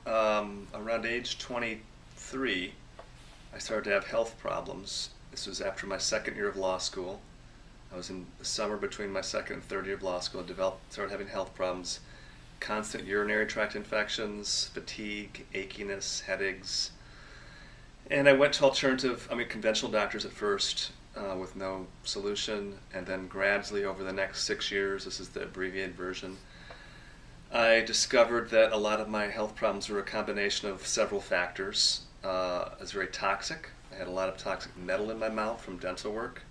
around age 23, I started to have health problems. This was after my second year of law school. I was in the summer between my second and third year of law school. Started having health problems, constant urinary tract infections, fatigue, achiness, headaches. And I went to conventional doctors at first with no solution, and then gradually over the next 6 years, this is the abbreviated version, I discovered that a lot of my health problems were a combination of several factors. I was very toxic. I had a lot of toxic metal in my mouth from dental work.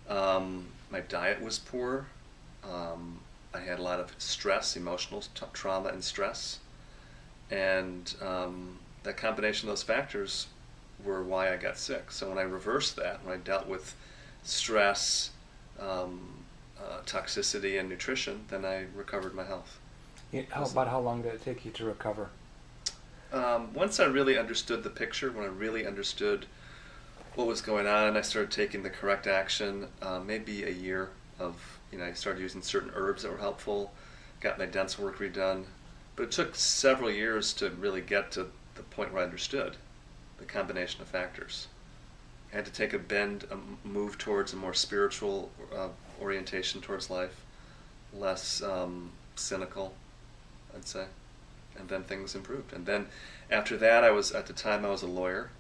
My diet was poor. I had a lot of stress, emotional trauma and stress. And that combination of those factors were why I got sick. So when I reversed that, when I dealt with stress, toxicity, and nutrition, then I recovered my health. How long did it take you to recover? Once I really understood the picture, when I really understood what was going on, and I started taking the correct action, maybe a year of, I started using certain herbs that were helpful, got my dental work redone, but it took several years to really get to the point where I understood the combination of factors. I had to take a move towards a more spiritual orientation towards life, less cynical, I'd say, and then things improved. And then after that, at the time I was a lawyer.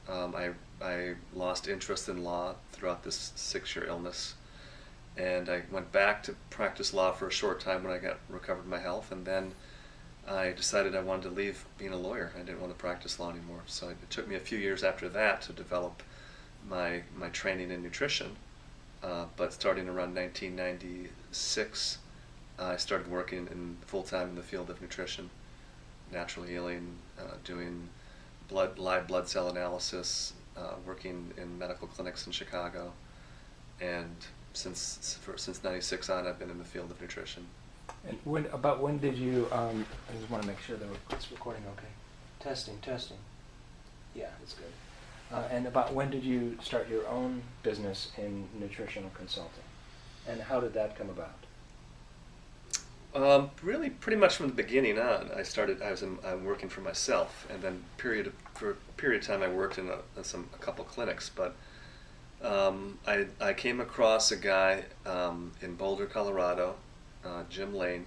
I lost interest in law throughout this 6-year illness, and I went back to practice law for a short time when I recovered my health, and then I decided I wanted to leave being a lawyer. I didn't want to practice law anymore. So it took me a few years after that to develop my training in nutrition. But starting around 1996, I started working full-time in the field of nutrition, natural healing, doing live blood cell analysis, working in medical clinics in Chicago, and since '96 on, I've been in the field of nutrition. And when did you? I just want to make sure that it's recording okay. Testing. Yeah, that's good. And about when did you start your own business in nutritional consulting, and how did that come about? Really, pretty much from the beginning on. I'm working for myself, and then for a period of time I worked in a couple clinics. But I came across a guy in Boulder, Colorado, Jim Lane,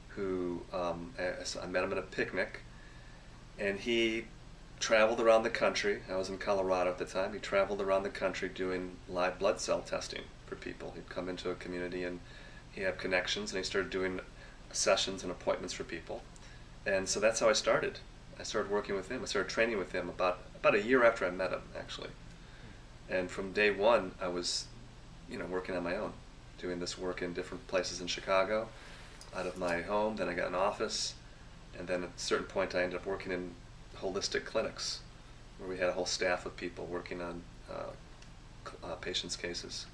who I met him at a picnic, and he traveled around the country. I was in Colorado at the time. He traveled around the country doing live blood cell testing for people. He'd come into a community and he had connections, and he started doing sessions and appointments for people. And so that's how I started. I started working with him. I started training with him about a year after I met him, actually. And from day one, I was, working on my own, doing this work in different places in Chicago, out of my home. Then I got an office, and then at a certain point, I ended up working in holistic clinics, where we had a whole staff of people working on patients' cases.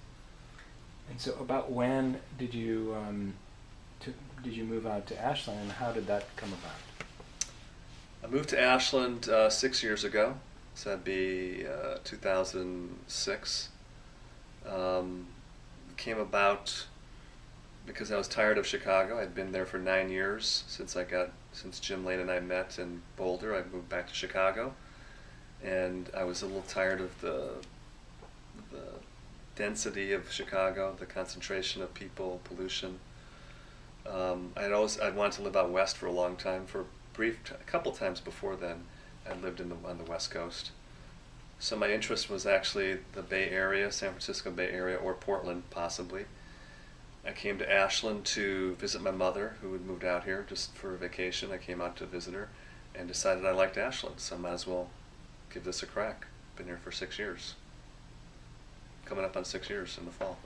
And so, about when did you move out to Ashland, and how did that come about? I moved to Ashland 6 years ago, so that'd be 2006. Came about because I was tired of Chicago. I'd been there for 9 years since Jim Lane and I met in Boulder. I moved back to Chicago, and I was a little tired of the density of Chicago, the concentration of people, pollution. I'd wanted to live out west for a long time. For a couple times before then, I lived on the West Coast. So my interest was actually the Bay Area, San Francisco Bay Area, or Portland, possibly. I came to Ashland to visit my mother, who had moved out here just for a vacation. I came out to visit her and decided I liked Ashland, so I might as well give this a crack. Been here for 6 years. Coming up on 6 years in the fall.